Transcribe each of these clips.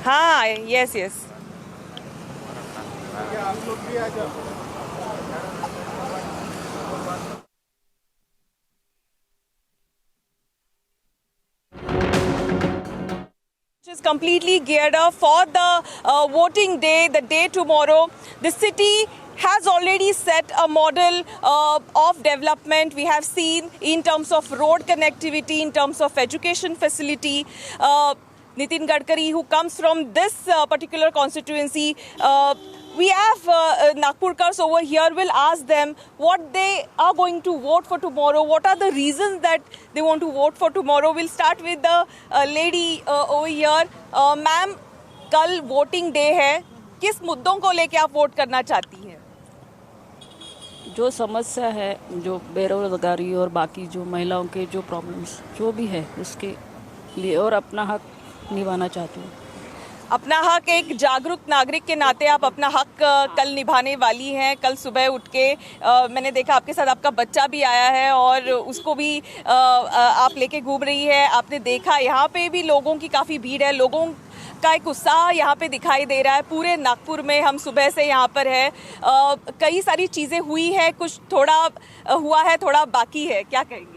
हाँ, yes yes. Is completely geared up for the voting day, the day tomorrow. The city has already set a model of development. We have seen in terms of road connectivity, in terms of education facility. Nitin Gadkari, who comes from this particular constituency, we have Nagpurkars over here. Will ask them what they are going to vote for tomorrow. What are the reasons that they want to vote for tomorrow? We'll start with the lady over here. Ma'am, कल voting day है, किस मुद्दों को लेके आप vote करना चाहती हैं? जो समस्या है, जो बेरोजगारी और बाकी जो महिलाओं के जो प्रॉब्लम्स जो भी है उसके लिए, और अपना हक निभाना चाहती हूँ। अपना हक, एक जागरूक नागरिक के नाते आप अपना हक कल निभाने वाली हैं। कल सुबह उठ के मैंने देखा आपके साथ आपका बच्चा भी आया है और उसको भी आप लेके घूम रही है। आपने देखा यहाँ पे भी लोगों की काफ़ी भीड़ है, लोगों का एक उत्साह यहाँ पे दिखाई दे रहा है। पूरे नागपुर में हम सुबह से यहाँ पर है, कई सारी चीज़ें हुई है, कुछ थोड़ा हुआ है, थोड़ा बाकी है, क्या कहेंगे?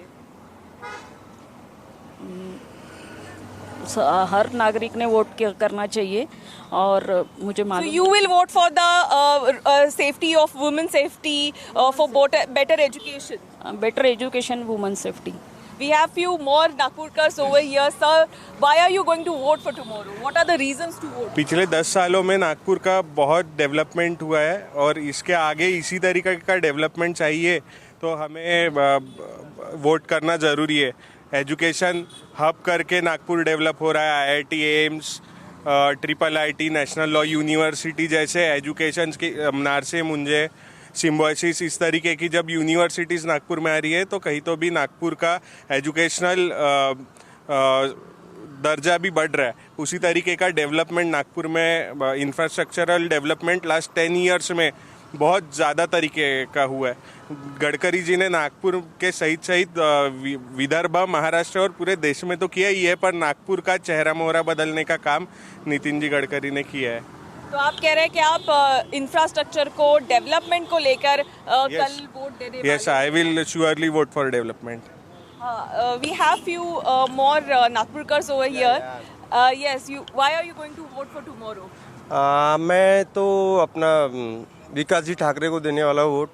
हर नागरिक ने वोट करना चाहिए और मुझे मालूम। You will vote for the safety of women, safety for better education, better education, women safety. We have few more Nagpurkars over here, sir. Why are you going to vote for tomorrow? What are the reasons to vote? पिछले 10 सालों में नागपुर का बहुत development हुआ है और इसके आगे इसी तरीके का डेवलपमेंट चाहिए तो हमें वोट करना ज़रूरी है। एजुकेशन हब करके नागपुर डेवलप हो रहा है। IIT, AIIMS, triple IT, national law university जैसे एजुकेशन की, नारसे मुंजे, सिम्बोसिस, इस तरीके की जब यूनिवर्सिटीज़ नागपुर में आ रही है तो कहीं तो भी नागपुर का एजुकेशनल दर्जा भी बढ़ रहा है। उसी तरीके का डेवलपमेंट नागपुर में, इंफ्रास्ट्रक्चरल डेवलपमेंट लास्ट 10 ईयर्स में बहुत ज़्यादा तरीके का हुआ है। गडकरी जी ने नागपुर के सहित सहित विदर्भ, महाराष्ट्र और पूरे देश में तो किया ही है, पर नागपुर का चेहरा मोहरा बदलने का काम नितिन जी गडकरी ने किया है। तो आप कह रहे हैं कि आप इंफ्रास्ट्रक्चर को, डेवलपमेंट को लेकर कल वोट देने वाले हैं? Yes, I will surely vote for development. We have few more Nagpurkars over here. Yes, why are you going to vote for tomorrow? मैं तो अपना विकास जी ठाकरे को देने वाला हूँ वोट।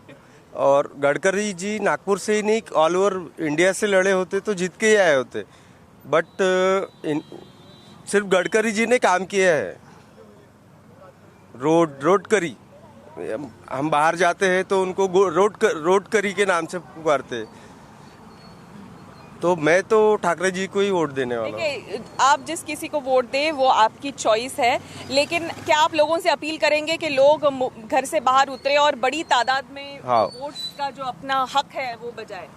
और गडकरी जी नागपुर से ही नहीं, ऑल ओवर इंडिया से लड़े होते तो जीत के ही आए होते, बट सिर्फ गडकरी जी ने काम किया है। रोड करी, हम बाहर जाते हैं तो उनको रोड करी के नाम से पुकारते हैं, तो मैं तो ठाकरे जी को ही वोट देने वाला हूँ। आप जिस किसी को वोट दें वो आपकी चॉइस है, लेकिन क्या आप लोगों से अपील करेंगे कि लोग घर से बाहर उतरे और बड़ी तादाद में वोट का जो अपना हक है वो बजाय?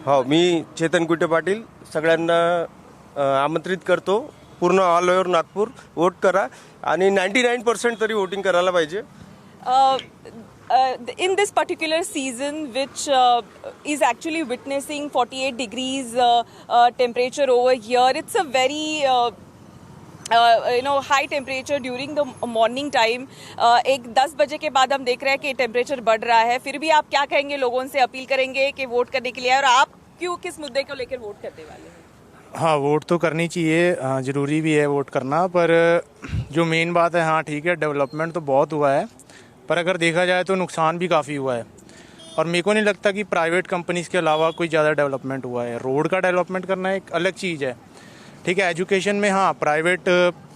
हाँ, मी चेतन कुटे पाटील सगळ्यांना आमंत्रित करतो, पूर्ण ऑल ओव्हर नागपूर वोट करा आणि 99% तरी वोटिंग करायला पाहिजे। In this particular season, which is actually witnessing 48 degrees temperature over here, it's a very high temperature during the morning time. एक 10 बजे के बाद हम देख रहे हैं कि टेम्परेचर बढ़ रहा है। फिर भी आप क्या कहेंगे, लोगों से अपील करेंगे कि वोट करने के लिए, और आप किस मुद्दे को लेकर वोट करने वाले हैं? हाँ, वोट तो करनी चाहिए, ज़रूरी भी है वोट करना, पर जो मेन बात है, हाँ ठीक है, डेवलपमेंट तो बहुत हुआ है, पर अगर देखा जाए तो नुकसान भी काफ़ी हुआ है। और मेरे को नहीं लगता कि प्राइवेट कंपनीज़ के अलावा कोई ज़्यादा डेवलपमेंट हुआ है। रोड का डेवलपमेंट करना एक अलग चीज़ है, ठीक है। एजुकेशन में हाँ, प्राइवेट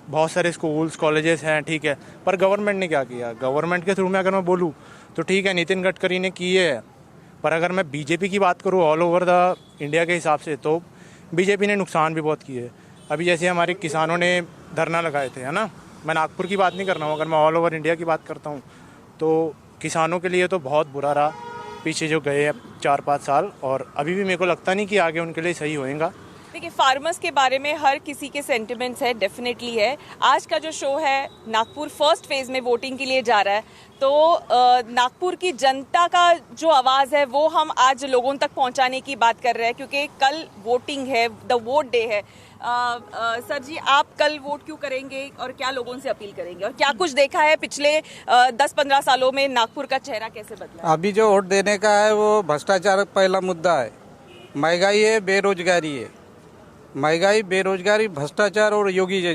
बहुत सारे स्कूल्स, कॉलेजेस हैं, ठीक है, पर गवर्नमेंट ने क्या किया? गवर्नमेंट के थ्रू में अगर मैं बोलूँ तो ठीक है, नितिन गडकरी ने किए है, पर अगर मैं बीजेपी की बात करूँ ऑल ओवर द इंडिया के हिसाब से, तो बीजेपी ने नुकसान भी बहुत किए। अभी जैसे हमारे किसानों ने धरना लगाए थे, है ना, मैं नागपुर की बात नहीं कर रहा हूँ, अगर मैं ऑल ओवर इंडिया की बात करता हूँ तो किसानों के लिए तो बहुत बुरा रहा पीछे जो गए 4-5 साल, और अभी भी मेरे को लगता नहीं कि आगे उनके लिए सही होएगा। देखिए, फार्मर्स के बारे में हर किसी के सेंटिमेंट्स है, डेफिनेटली है। आज का जो शो है नागपुर फर्स्ट फेज में वोटिंग के लिए जा रहा है, तो नागपुर की जनता का जो आवाज़ है वो हम आज लोगों तक पहुंचाने की बात कर रहे हैं, क्योंकि कल वोटिंग है, द वोट डे है। सर जी, आप कल वोट क्यों करेंगे और क्या लोगों से अपील करेंगे, और क्या कुछ देखा है पिछले 10-15 सालों में नागपुर का चेहरा कैसे बदला है? अभी जो वोट देने का है वो भ्रष्टाचार पहला मुद्दा है, महंगाई है, बेरोजगारी है। महंगाई, बेरोजगारी, भ्रष्टाचार और योगी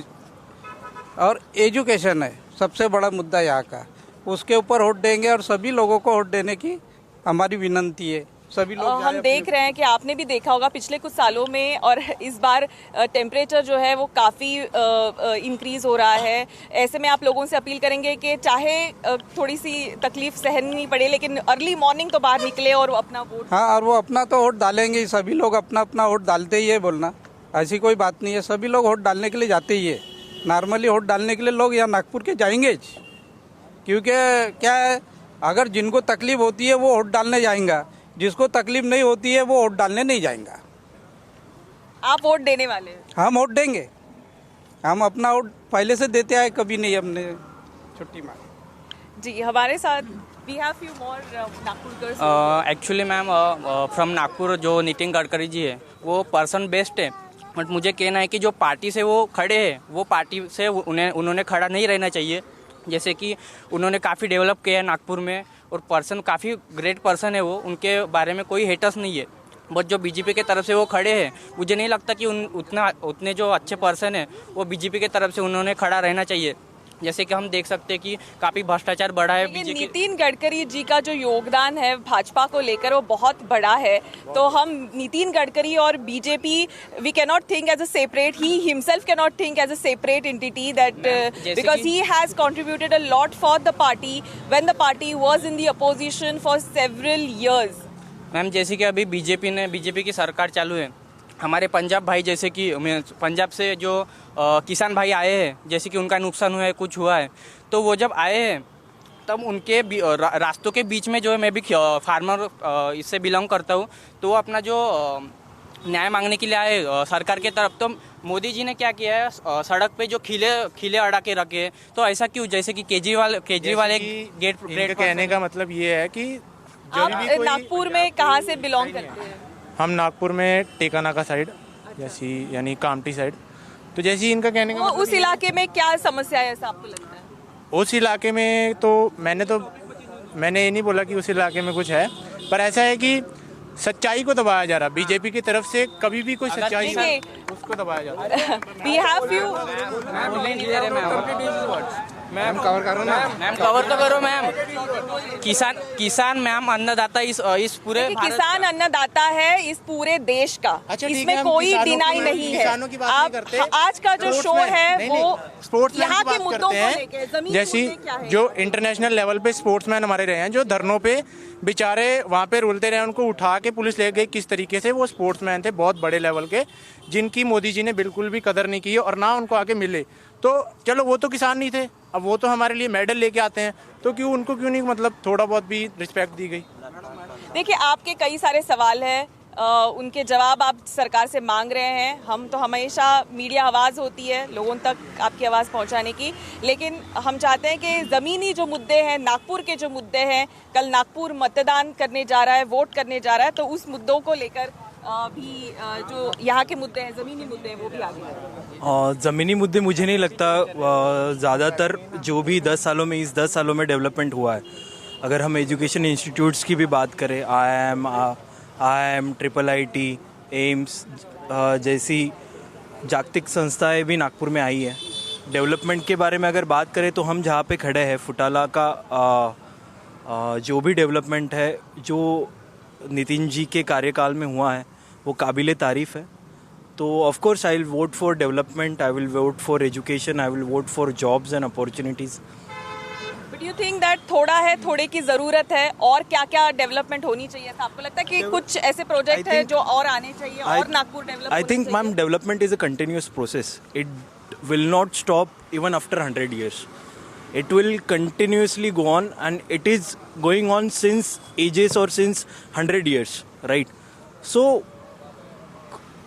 और एजुकेशन है सबसे बड़ा मुद्दा यहाँ का। उसके ऊपर वोट देंगे और सभी लोगों को वोट देने की हमारी विनंती है। सभी लोग हम देख रहे हैं कि आपने भी देखा होगा पिछले कुछ सालों में, और इस बार टेम्परेचर जो है वो काफ़ी इंक्रीज हो रहा है। ऐसे में आप लोगों से अपील करेंगे कि चाहे थोड़ी सी तकलीफ सहनी पड़े, लेकिन अर्ली मॉर्निंग तो बाहर निकले और अपना वोट। हाँ, और वो अपना तो वोट डालेंगे ही, सभी लोग अपना अपना वोट डालते ही है, बोलना ऐसी कोई बात नहीं है। सभी लोग वोट डालने के लिए जाते ही है। नॉर्मली वोट डालने के लिए लोग यहाँ नागपुर के जाएंगे, क्योंकि क्या है, अगर जिनको तकलीफ होती है वो वोट डालने जाएंगा, जिसको तकलीफ नहीं होती है वो वोट डालने नहीं जाएंगा। आप वोट देने वाले हैं? हम वोट देंगे, हम अपना वोट पहले से देते आए, कभी नहीं हमने छुट्टी मांगी। जी, हमारे साथ we have few more Nagpurkars. Actually ma'am, from Nagpur जो नितिन गडकरी जी है वो पर्सन बेस्ड है, बट मुझे कहना है कि जो पार्टी से वो खड़े हैं वो पार्टी से उन्होंने खड़ा नहीं रहना चाहिए। जैसे कि उन्होंने काफ़ी डेवलप किया है नागपुर में, और पर्सन काफ़ी ग्रेट पर्सन है वो, उनके बारे में कोई हेटर्स नहीं है। बट जो बीजेपी के तरफ से वो खड़े हैं, मुझे नहीं लगता कि उतने जो अच्छे पर्सन है वो बीजेपी के तरफ से उन्होंने खड़ा रहना चाहिए। जैसे कि हम देख सकते हैं कि काफ़ी भ्रष्टाचार बढ़ा है बीजेपी। नितिन गडकरी जी का जो योगदान है भाजपा को लेकर वो बहुत बड़ा है, तो हम नितिन गडकरी और BJP, we can not think as a separate, he himself can not think as a separate entity, that because he has contributed a lot for the party when the party was in the opposition for several years. Ma'am, जैसे कि अभी BJP की सरकार चालू है, हमारे पंजाब भाई, जैसे कि पंजाब से जो किसान भाई आए हैं, जैसे कि उनका नुकसान हुआ है, कुछ हुआ है, तो वो जब आए हैं तब उनके रास्तों के बीच में जो है, मैं भी फार्मर इससे बिलोंग करता हूँ, तो वो अपना जो न्याय मांगने के लिए आए सरकार के तरफ, तो मोदी जी ने क्या किया है, सड़क पे जो खिले अड़ा के रखे हैं। तो ऐसा क्यों? जैसे कि केजरीवाल एक गेट कहने का मतलब ये है कि आप नागपुर में कहाँ से बिलोंग करते हैं? हम नागपुर में टेकानाका साइड, जैसी यानी कामठी साइड, तो जैसी इनका कहने का उस इलाके में क्या समस्या है ऐसा आपको लगता है? उस इलाके में तो मैंने ये नहीं बोला कि उस इलाके में कुछ है, पर ऐसा है कि सच्चाई को दबाया जा रहा। बीजेपी की तरफ से कभी भी कोई सच्चाई है उसको दबाया जा रहा। We have few. Ma'am cover करो ना, मैम कवर तो करो मैम। किसान मैम अन्नदाता इस पूरे किसान अन्नदाता है इस पूरे देश का। अच्छा, इसमें कोई डिनाई नहीं है। आप आज का जो शो है वो यहाँ के मुद्दों को लेकर, जमीन जैसी मुद्दे क्या है? जो इंटरनेशनल लेवल पे स्पोर्ट्समैन हमारे रहे हैं, जो धरनों पे बेचारे वहाँ पे रुलते रहे, उनको उठा के पुलिस ले गई, किस तरीके से वो स्पोर्ट्समैन थे बहुत बड़े लेवल के, जिनकी मोदी जी ने बिल्कुल भी कदर नहीं की और ना उनको आके मिले। तो चलो, वो तो किसान नहीं थे, अब वो तो हमारे लिए मेडल लेके आते हैं, तो उनको क्यों नहीं मतलब थोड़ा बहुत भी रिस्पेक्ट दी गई? देखिए, आपके कई सारे सवाल हैं, उनके जवाब आप सरकार से मांग रहे हैं। हम तो हमेशा मीडिया आवाज़ होती है लोगों तक आपकी आवाज़ पहुंचाने की, लेकिन हम चाहते हैं कि ज़मीनी जो मुद्दे हैं, नागपुर के जो मुद्दे हैं, कल नागपुर मतदान करने जा रहा है, वोट करने जा रहा है, तो उस मुद्दों को लेकर भी जो यहाँ के मुद्दे हैं, ज़मीनी मुद्दे हैं, वो भी आगे बढ़ें। ज़मीनी मुद्दे मुझे नहीं लगता ज़्यादातर जो भी 10 सालों में, इस 10 सालों में डेवलपमेंट हुआ है, अगर हम एजुकेशन इंस्टीट्यूट्स की भी बात करें, IIM, IIT, एम्स जैसी जागतिक संस्थाएं भी नागपुर में आई है। डेवलपमेंट के बारे में अगर बात करें तो हम जहाँ पे खड़े हैं, फुटाला का जो भी डेवलपमेंट है, जो नितिन जी के कार्यकाल में हुआ है, वो काबिले तारीफ़ है। तो of course I will vote for development, I will vote for education, I will vote for jobs and opportunities. But you think that थोड़ा है, थोड़े की ज़रूरत है, और क्या क्या डेवलपमेंट होनी चाहिए? ऐसा आपको लगता है कि कुछ ऐसे प्रोजेक्ट है जो और आने चाहिए और Nagpur develop? I think ma'am, development is a continuous process. It will not stop even after 100 years. It will continuously go on, and it is going on since ages or since 100 years, right? So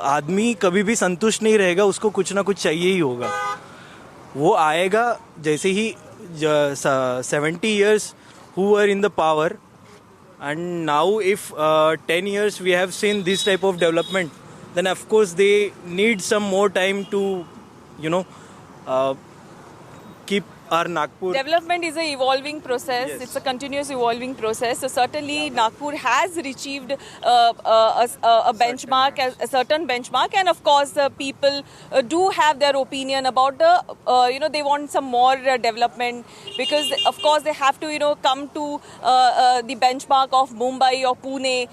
आदमी कभी भी संतुष्ट नहीं रहेगा, उसको कुछ ना कुछ चाहिए ही होगा। वो आएगा जैसे ही 70 years who were in the power, and now if 10 years we have seen this type of development, then of course they need some more time to, keep our Nagpur. Development is an evolving process. Yes. It's a continuous evolving process. So certainly Nagpur has achieved a benchmark, a certain benchmark, and of course people do have their opinion about the, they want some more development, because of course they have to, come to the benchmark of Mumbai or Pune,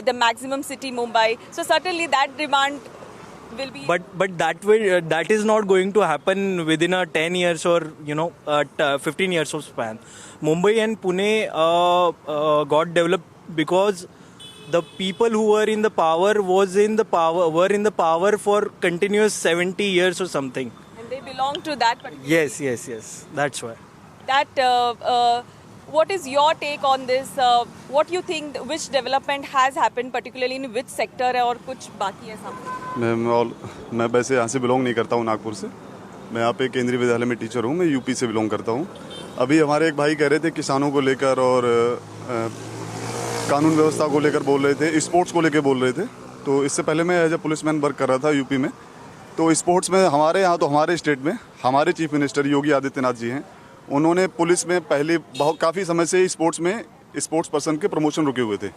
the maximum city Mumbai. So certainly that demand will be. But that is not going to happen within a 10 years or 15 years of span. Mumbai and Pune got developed because the people who were in the power were in the power for continuous 70 years or something. And they belong to that particular. Yes. That's why. That what is your take on this? What do you think, which development has happened particularly in which sector है और कुछ बाकी है सामने? मैं वैसे यहाँ से बिलोंग नहीं करता हूँ नागपुर से। मैं यहाँ पे केंद्रीय विद्यालय में टीचर हूँ। मैं यूपी से बिलोंग करता हूँ। अभी हमारे एक भाई कह रहे थे किसानों को लेकर और कानून व्यवस्था को लेकर बोल रहे थे, स्पोर्ट्स को लेकर बोल रहे थे। तो इससे पहले मैं एज ए पुलिसमैन वर्क कर रहा था यूपी में। तो स्पोर्ट्स में हमारे यहाँ, तो हमारे स्टेट में हमारे चीफ मिनिस्टर योगी आदित्यनाथ जी हैं। उन्होंने पुलिस में पहले काफ़ी समय से स्पोर्ट्स में स्पोर्ट्स पर्सन के प्रमोशन रुके हुए थे।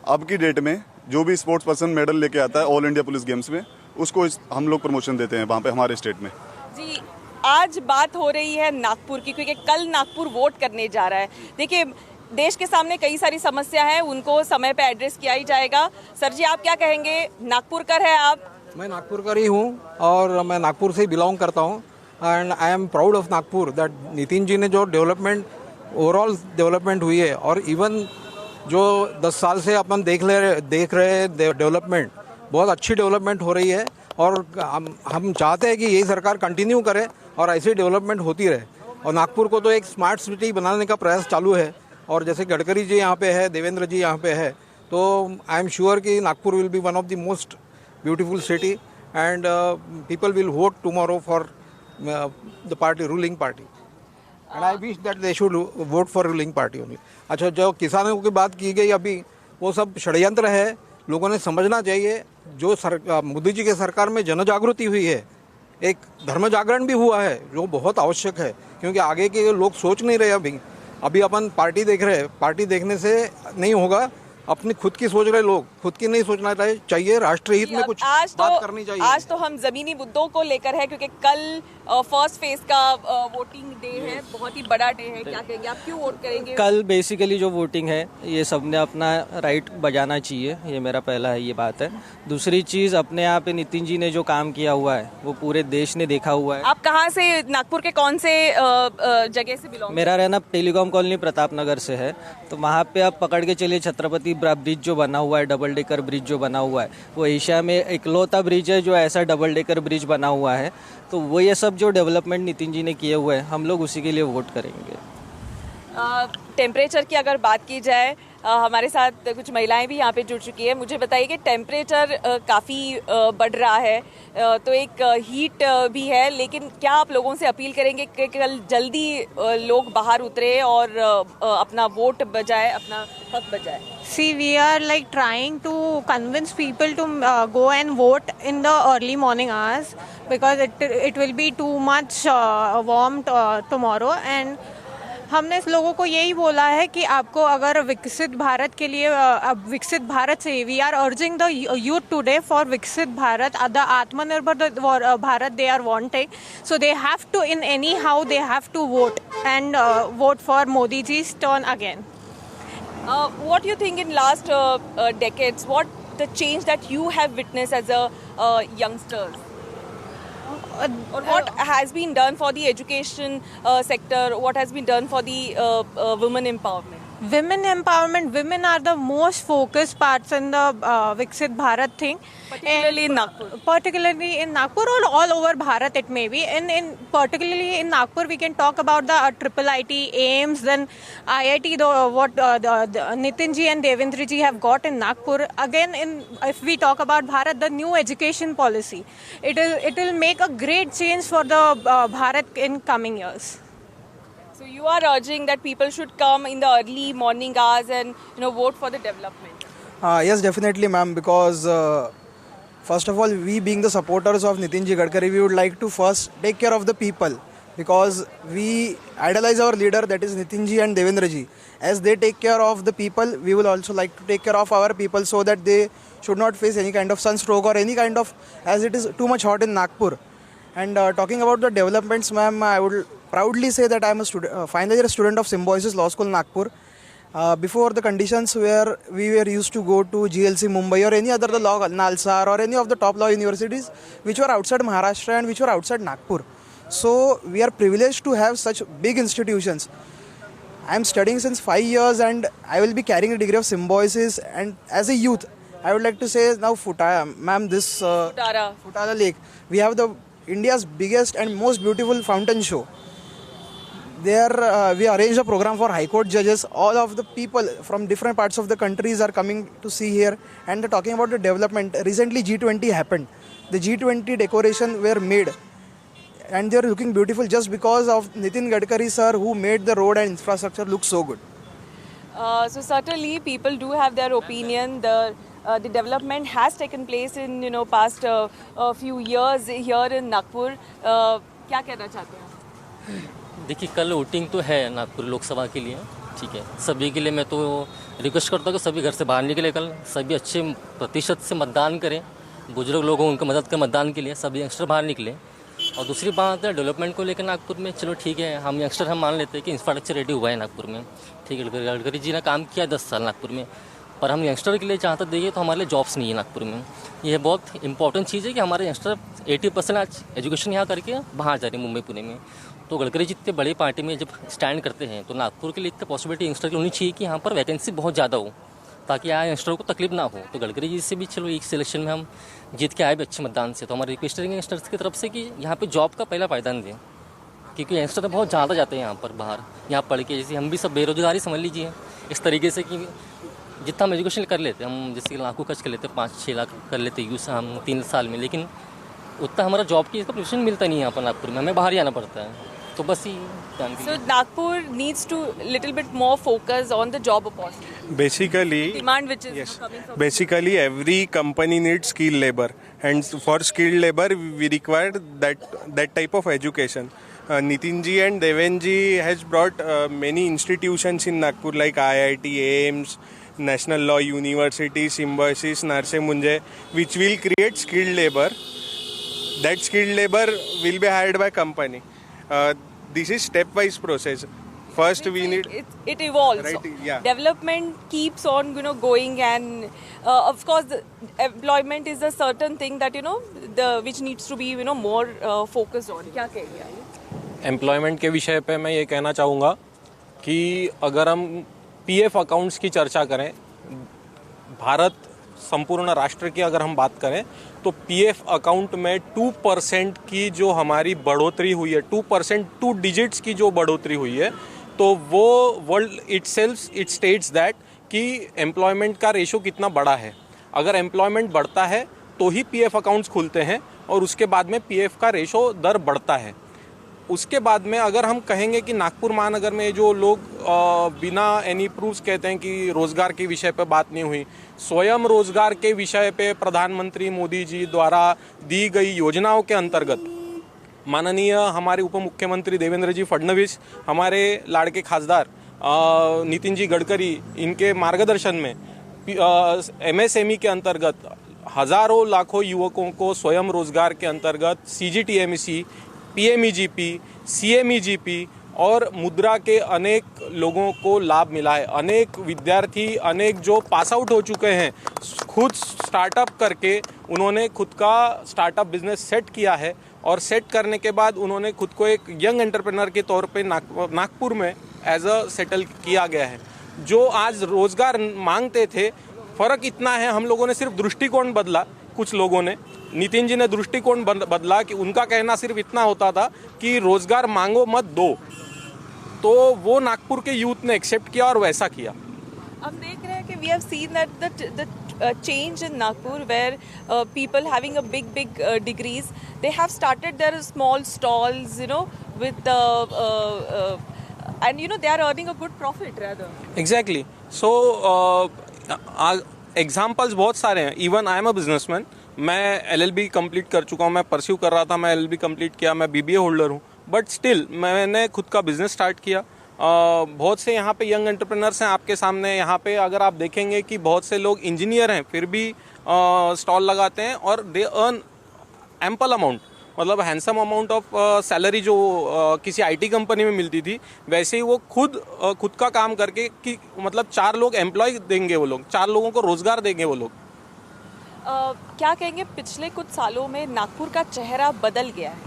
अब की डेट में जो भी स्पोर्ट्स पर्सन मेडल लेके आता है ऑल इंडिया पुलिस गेम्स में, उसको हम लोग प्रमोशन देते हैं वहाँ पे हमारे स्टेट में। जी, आज बात हो रही है नागपुर की, क्योंकि कल नागपुर वोट करने जा रहा है। देखिए, देश के सामने कई सारी समस्या है, उनको समय पे एड्रेस किया ही जाएगा। सर जी, आप क्या कहेंगे? नागपुर कर है आप? मैं नागपुर का ही हूँ और मैं नागपुर से बिलोंग करता हूँ। And I am proud of Nagpur that Nitin ji ने जो डेवलपमेंट, ओवरऑल डेवलपमेंट हुई है, और इवन जो 10 साल से अपन देख रहे डेवलपमेंट, बहुत अच्छी डेवलपमेंट हो रही है। और हम चाहते हैं कि यही सरकार कंटिन्यू करे और ऐसी डेवलपमेंट होती रहे। और नागपुर को तो एक स्मार्ट सिटी बनाने का प्रयास चालू है। और जैसे गडकरी जी यहाँ पे है, देवेंद्र जी यहाँ पे है, तो आई एम श्योर कि Nagpur will be one of the most beautiful city and people will vote tomorrow for the party, ruling party, and I wish that they should vote for ruling party only. अच्छा, जो किसानों की बात की गई अभी, वो सब षड्यंत्र है। लोगों ने समझना चाहिए, जो मोदी जी के सरकार में जन जागृति हुई है, एक धर्म जागरण भी हुआ है, जो बहुत आवश्यक है, क्योंकि आगे के लोग सोच नहीं रहे। अभी अपन पार्टी देख रहे हैं, पार्टी देखने से नहीं होगा। अपनी खुद की सोच रहे लोग, खुद की नहीं सोचना चाहिए, राष्ट्र हित में कुछ बात करनी चाहिए। आज तो हम जमीनी मुद्दों को लेकर है, क्योंकि कल फर्स्ट फेज का वोटिंग डे है, बहुत ही बड़ा डे है। क्या कहेंगे आप, क्यों वोट करेंगे? कल बेसिकली जो वोटिंग है, ये सबने अपना राइट बजाना चाहिए, ये मेरा पहला है, ये बात है। दूसरी चीज़, अपने यहाँ पे नितिन जी ने जो काम किया हुआ है, वो पूरे देश ने देखा हुआ है। आप कहाँ से, नागपुर के कौन से जगह से बिलोंग? मेरा रहना टेलीकॉम कॉलोनी प्रताप नगर से है। तो वहाँ पे आप पकड़ के चलिए, छत्रपति ब्रिज जो बना हुआ है, डबल डेकर ब्रिज जो बना हुआ है, वो एशिया में इकलौता ब्रिज है जो ऐसा डबल डेकर ब्रिज बना हुआ है। तो वो ये सब जो डेवलपमेंट नितिन जी ने किए हुए हैं, हम लोग उसी के लिए वोट करेंगे। टेम्परेचर की अगर बात की जाए, हमारे साथ कुछ महिलाएं भी यहाँ पे जुड़ चुकी है। मुझे बताइए कि टेम्परेचर काफ़ी बढ़ रहा है, तो एक हीट भी है, लेकिन क्या आप लोगों से अपील करेंगे कि कल जल्दी लोग बाहर उतरे और अपना वोट बजाए, अपना हक बजाए? See, we are like trying to convince people to go and vote in the early morning hours, because it will be too much warm tomorrow, and हमने लोगों को यही बोला है कि आपको अगर विकसित भारत के लिए, अब विकसित भारत से, we are urging the youth today for Viksit Bharat, the Atmanirbhar Bharat they are wanting, so they have to, in any how they have to vote and vote for Modi ji's turn again. What do you think in last decades, what the change that you have witnessed as a youngster? Or what has been done for the education sector? What has been done for the women empowerment? women empowerment, women are the most focused parts in the Viksit Bharat thing. Particularly in Nagpur. Particularly in Nagpur or all over Bharat it may be. In particularly in Nagpur we can talk about the IIT, AIIMS, then IIT, the Nitin ji and Devendra ji have got in Nagpur. Again, if we talk about Bharat, the new education policy, it will make a great change for the Bharat in coming years. So you are urging that people should come in the early morning hours and vote for the development. Yes, definitely, ma'am, because first of all, we being the supporters of Nitin Ji Gadkari, we would like to first take care of the people, because we idolize our leader, that is Nitin Ji and Devendra Ji. As they take care of the people, we will also like to take care of our people, so that they should not face any kind of sunstroke or any kind of, as it is too much hot in Nagpur. And talking about the developments, ma'am, I would proudly say that I am a final year student of Symbiosis Law School, Nagpur. Before, the conditions where we were used to go to GLC Mumbai or any other the law, Nalsar or any of the top law universities which were outside Maharashtra and which were outside Nagpur. So we are privileged to have such big institutions. I am studying since 5 years and I will be carrying a degree of Symbiosis. And as a youth, I would like to say now, ma'am, this Futara Lake, we have the India's biggest and most beautiful fountain show. There we arranged a program for High Court judges. All of the people from different parts of the countries are coming to see here. And talking about the development, recently G20 happened. The G20 decoration were made and they are looking beautiful just because of Nitin Gadkari sir, who made the road and infrastructure look so good. So certainly people do have their opinion. The development has taken place in past few years here in Nagpur. क्या कहना चाहते हैं? देखिए, कल voting तो है नागपुर लोकसभा के लिए, ठीक है। सभी के लिए मैं तो रिक्वेस्ट करता हूँ कि सभी घर से बाहर निकले, कल सभी अच्छे प्रतिशत से मतदान करें। बुजुर्ग लोग हों, उनको मदद करें मतदान के लिए, सभी यंगस्टर बाहर निकले। और दूसरी बात है डेवलपमेंट को लेकर नागपुर में, चलो ठीक है, हम यंगस्टर हम मान लेते हैं कि इंफ्रास्ट्रक्चर रेडी हुआ है नागपुर में, ठीक है। गडकरी जी ने काम किया 10 साल नागपुर में, पर हम यंगस्टर के लिए जहाँ तक देखिए तो हमारे लिए जॉब्स नहीं है नागपुर में। ये बहुत इंपॉर्टेंट चीज़ है कि हमारे यंगस्टर 80% आज एजुकेशन यहाँ करके बाहर जा रहे हैं मुंबई पुणे में। तो गडकरी जी इतने बड़ी पार्टी में जब स्टैंड करते हैं तो नागपुर के लिए इतनी पॉसिबिलिटी यंगस्टर की होनी चाहिए कि यहाँ पर वैकेंसी बहुत ज़्यादा हो, ताकि यहाँ यंगस्टरों को तकलीफ ना हो। तो गडकरी जी से भी चलो एक सिलेक्शन में हम जीत के आए भी अच्छे मतदान से, तो हमारे रिक्वेस्ट रहेंगे यंगस्टर्स की तरफ से कि यहाँ पे जॉब का पहला पायदान दें, क्योंकि यंगस्टर बहुत ज़्यादा जाते हैं यहाँ पर बाहर, यहाँ पढ़ के। जैसे हम भी सब बेरोजगारी समझ लीजिए इस तरीके से कि जितना हम एजुकेशन कर लेते, हम जैसे लाखों खर्च कर लेते, 5-6 लाख कर लेते यूज हम 3 साल में, लेकिन उतना हमारा जॉब की इसका पोजीशन मिलता नहीं है यहाँ पर नागपुर में, हमें बाहर ही आना पड़ता है। तो बस ही So Nagpur needs to little bit more focus on the job opportunity. Basically, Demand which is coming from. Basically, every company needs skilled labor, and for skilled labor, we require that type of education. Nitin ji and Deven ji has brought many institutions in Nagpur like IIT, AIIMS, National Law University, Symbiosis, Narsee Munjay, which will create skilled labor. That skilled labor will be hired by company. This is step-wise process. First, we need it evolves. Right, yeah. Development keeps on going, and of course, the employment is a certain thing that which needs to be more focused on. क्या कहेंगे आप? Employment के विषय पे मैं ये कहना चाहूँगा कि अगर हम पीएफ अकाउंट्स की चर्चा करें, भारत संपूर्ण राष्ट्र की अगर हम बात करें तो पीएफ अकाउंट में 2% की जो हमारी बढ़ोतरी हुई है, 2%, 2 डिजिट्स की जो बढ़ोतरी हुई है, तो वो वर्ल्ड इट स्टेट्स दैट कि एम्प्लॉयमेंट का रेशो कितना बड़ा है। अगर एम्प्लॉयमेंट बढ़ता है तो ही पीएफ अकाउंट्स खुलते हैं और उसके बाद में पीएफ का रेशो दर बढ़ता है। उसके बाद में अगर हम कहेंगे कि नागपुर महानगर में जो लोग बिना एनी प्रूफ्स कहते हैं कि रोज़गार के विषय पे बात नहीं हुई, स्वयं रोज़गार के विषय पे प्रधानमंत्री मोदी जी द्वारा दी गई योजनाओं के अंतर्गत माननीय हमारे उप मुख्यमंत्री देवेंद्र जी फडणवीस, हमारे लाड़के खासदार नितिन जी गडकरी, इनके मार्गदर्शन में एमएसएमई के अंतर्गत हज़ारों लाखों युवकों को स्वयं रोज़गार के अंतर्गत CGTMEC, PMEGP, CMEGP और मुद्रा के अनेक लोगों को लाभ मिला है। अनेक विद्यार्थी, अनेक जो पास आउट हो चुके हैं, खुद स्टार्टअप करके उन्होंने खुद का स्टार्टअप बिजनेस सेट किया है और सेट करने के बाद उन्होंने खुद को एक यंग एंटरप्रेन्योर के तौर पे नागपुर में एज अ सेटल किया गया है। जो आज रोजगार मांगते थे, फर्क इतना है हम लोगों ने सिर्फ दृष्टिकोण बदला। कुछ लोगों ने, नितिन जी ने दृष्टिकोण बदला कि उनका कहना सिर्फ इतना होता था कि रोजगार मांगो मत दो, तो वो नागपुर के यूथ ने एक्सेप्ट किया और वैसा किया। हम देख रहे हैं कि we have seen that the change in Nagpur where people having a big degrees, they have started their small stalls, with and they are earning a good profit rather. Exactly. So examples बहुत सारे हैं। Even I am a businessman, मैं LLB complete कर चुका हूँ, मैं pursue कर रहा था, मैं LLB कंप्लीट किया, मैं BBA होल्डर हूँ, बट स्टिल मैंने खुद का बिजनेस स्टार्ट किया। बहुत से यहाँ पे यंग एंटरप्रेनर्स हैं आपके सामने। यहाँ पे अगर आप देखेंगे कि बहुत से लोग इंजीनियर हैं फिर भी स्टॉल लगाते हैं और दे अर्न एम्पल अमाउंट, मतलब हैंडसम अमाउंट ऑफ सैलरी जो किसी IT कंपनी में मिलती थी, वैसे ही वो खुद का काम करके कि मतलब 4 लोग एम्प्लॉय देंगे, वो लोग 4 लोगों को रोजगार देंगे वो लोग। क्या कहेंगे, पिछले कुछ सालों में नागपुर का चेहरा बदल गया है,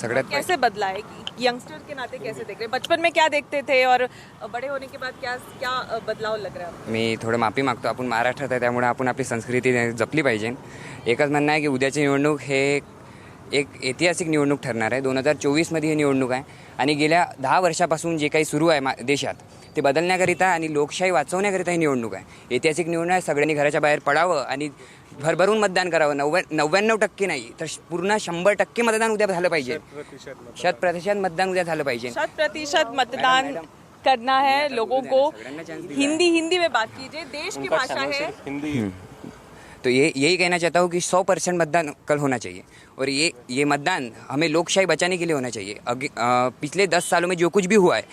सगळ्यात कैसे बदला है? यंगस्टर के नाते कैसे देख रहे हैं? बचपन में क्या देखते थे और बड़े होने के बाद क्या बदलाव लग रहा है? मी थोडं माफी मागतो, आपण महाराष्ट्रात आहे त्यामुळे आपण आपली संस्कृती जपली पाहिजे। एकच म्हणणं आहे की उद्याची निवडणूक हे एक ऐतिहासिक निवडणूक ठरणार आहे। 2024मध्ये ही निवडणूक आहे आणि गेल्या 10 वर्षापासून जे काही सुरू आहे देशात ते बदलण्याकरिता आणि लोकशाही वाचवण्याकरिता ही निवडणूक आहे। ऐतिहासिक निवडणूक आहे, सगळ्यांनी घराच्या बाहेर पडावं आणि भरभरून मतदान करावं। 99% नाही तर पूर्ण 100% मतदान उद्या झालं पाहिजे। 100% मतदान उद्या झालं पाहिजे। 100% मतदान करना है लोगों को। हिंदी में बात कीजिए, देश की भाषा है हिंदी। तो यही कहना चाहता हूँ कि 100% मतदान कल होना चाहिए और ये मतदान हमें लोकशाही बचाने के लिए होना चाहिए। पिछले 10 सालों में जो कुछ भी हुआ है,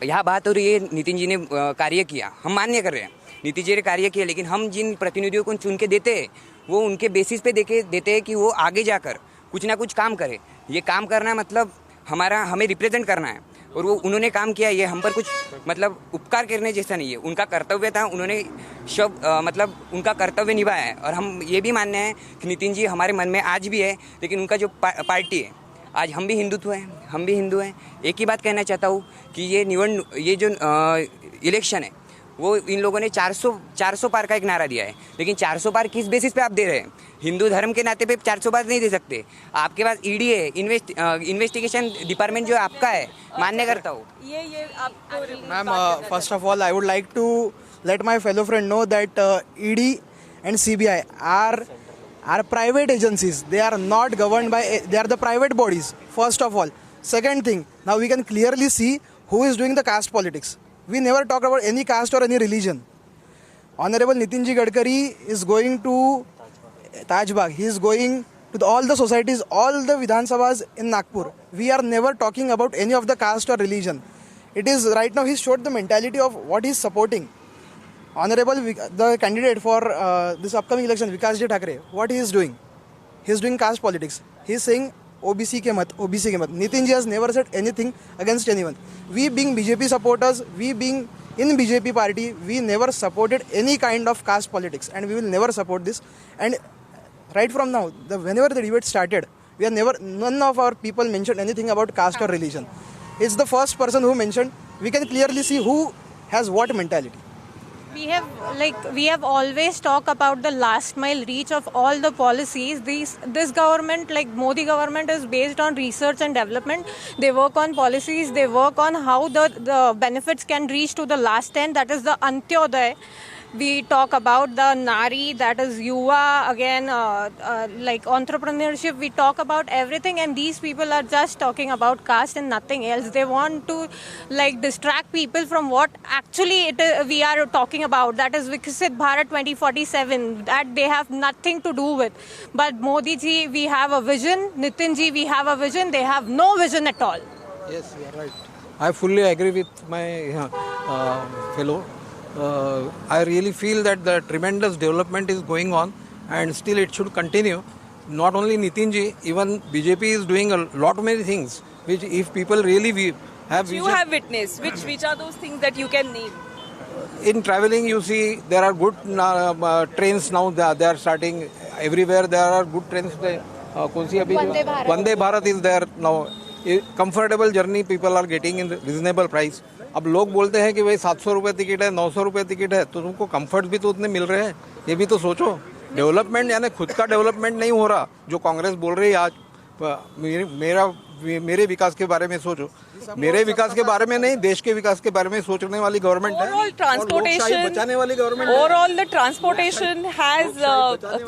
यह बात और ये नितिन जी ने कार्य किया, हम मान्य कर रहे हैं, नितिन जी ने कार्य किया, लेकिन हम जिन प्रतिनिधियों को चुन के देते हैं वो उनके बेसिस पे देते हैं कि वो आगे जाकर कुछ ना कुछ काम करे। ये काम करना मतलब हमें रिप्रेजेंट करना है और वो उन्होंने काम किया। ये हम पर कुछ मतलब उपकार करने जैसा नहीं है, उनका कर्तव्य था, उन्होंने मतलब उनका कर्तव्य निभाया है। और हम ये भी मानते हैं कि नितिन जी हमारे मन में आज भी है, लेकिन उनका जो पार्टी है, आज हम भी हिंदू हैं। एक ही बात कहना चाहता हूँ कि ये जो इलेक्शन है वो इन लोगों ने 400 पार का एक नारा दिया है, लेकिन 400 पार किस बेसिस पे आप दे रहे हैं? हिंदू धर्म के नाते पे 400 पार नहीं दे सकते। आपके पास ED है, इन्वेस्टिगेशन डिपार्टमेंट जो आपका है, मान्य करता हूँ। ये आपको ma'am, first of all I would like to let my fellow friend know that ED and CBI are private agencies. They are not governed by, they are the private bodies, first of all. Second thing, now we can clearly see who is doing the caste politics. We never talk about any caste or any religion. Honorable Nitin Ji Gadkari is going to Taj Bagh. He is going to all the societies, all the Vidhan Sabhas in Nagpur. We are never talking about any of the caste or religion. It is right now he showed the mentality of what he is supporting. Honorable the candidate for this upcoming election, Vikas Ji Thakre, what he is doing? He is doing caste politics. He is saying OBC ke mat. Nitin Ji has never said anything against anyone. We being BJP supporters, we being in BJP party, we never supported any kind of caste politics and we will never support this. And right from now, whenever the debate started, none of our people mentioned anything about caste or religion. It's the first person who mentioned. We can clearly see who has what mentality. We have always talked about the last mile reach of all the policies. This government, like Modi government, is based on research and development. They work on policies. They work on how the benefits can reach to the last end. That is the Antyodaya. We talk about the Nari, that is Yuva, again, like entrepreneurship. We talk about everything, and these people are just talking about caste and nothing else. They want to like distract people from what actually we are talking about. That is Viksit Bharat 2047. That they have nothing to do with. But Modi ji, we have a vision. Nitin ji, we have a vision. They have no vision at all. Yes, you are right. I fully agree with my fellow. I really feel that the tremendous development is going on and still it should continue. Not only Nitin ji, even BJP is doing a lot many things which if people really have you have witnessed, which are those things that you can name? In traveling, you see there are good trains now. They are starting everywhere. There are good trains. Vande Bharat is there now. A comfortable journey people are getting in reasonable price. अब लोग बोलते हैं कि भाई 700 रुपये ticket है, 900 रुपये ticket है, तो तुमको कंफर्ट भी तो उतने मिल रहे हैं, ये भी तो सोचो। डेवलपमेंट यानी खुद का डेवलपमेंट नहीं हो रहा, जो कांग्रेस बोल रही है आज मेरे विकास के बारे में सोचो। मेरे विकास के बारे में नहीं, देश के विकास के बारे में सोचने वाली गवर्नमेंट है, Overall transportation, बचाने वाली गवर्नमेंट है। overall the transportation has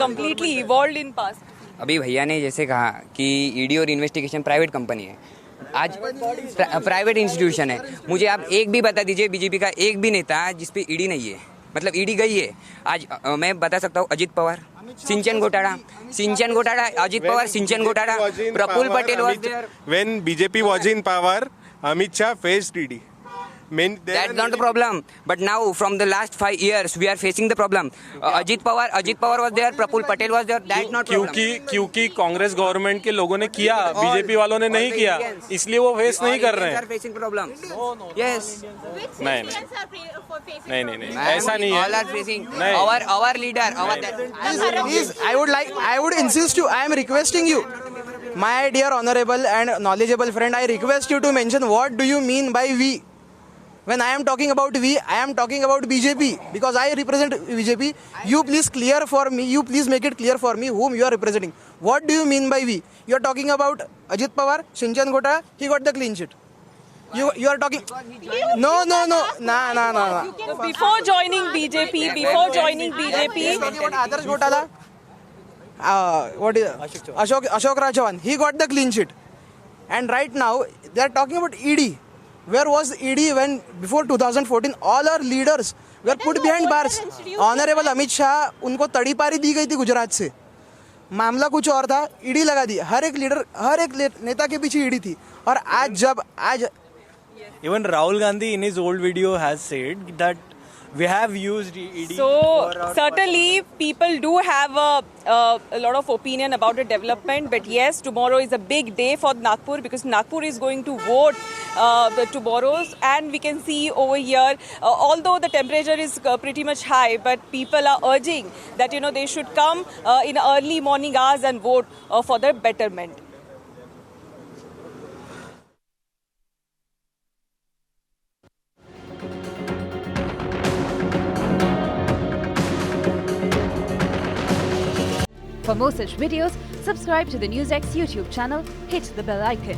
completely evolved in past. अभी भैया ने जैसे कहा कि ईडी और इन्वेस्टिगेशन प्राइवेट कंपनी है, आज प्राइवेट इंस्टीट्यूशन है। मुझे आप एक भी बता दीजिए बीजेपी का एक भी नेता जिस पे ईडी नहीं है, मतलब ईडी गई है। आज मैं बता सकता हूँ अजित पवार, सिंचन घोटाला, अजित पवार, सिंचन घोटाला, Praful Patel was there. When BJP was in power, Amit Shah faced ED. That's not the problem. But now, from the last 5 years, we are facing the problem. Ajit Pawar was there, Praful Patel was there. That's not problem. क्योंकि Congress government के लोगों ने किया, BJP वालों ने नहीं किया, इसलिए वो फेस नहीं कर रहे हैं। Facing problem. Yes. नहीं, ऐसा नहीं है। All are facing. Our leader, Please, I would insist you. I am requesting you, my dear honorable and knowledgeable friend. I request you to mention what do you mean by we. When I am talking about we, I am talking about BJP because I represent BJP. You please clear for me. You please make it clear for me whom you are representing. What do you mean by we? You are talking about Ajit Pawar, Sinchan Ghotala. He got the clean sheet. You are talking. No. Nah. Before joining BJP, Adarsh Ghotala. What is Ashok Raj Chauhan? He got the clean sheet. And right now they are talking about ED. Where was ED when before 2014 all our leaders were put behind bars? Honorable Amit Shah, उनको तड़ी पारी दी गई थी गुजरात से, मामला कुछ और था, ईडी लगा दी। हर एक नेता के पीछे ईडी थी। और आज Even Rahul Gandhi in his old video has said that we have used ED. So certainly people do have a lot of opinion about the development, but yes, tomorrow is a big day for Nagpur because Nagpur is going to vote tomorrow, and we can see over here, although the temperature is pretty much high, but people are urging that they should come in early morning hours and vote for the betterment. For more such videos, subscribe to the NewsX YouTube channel, hit the bell icon.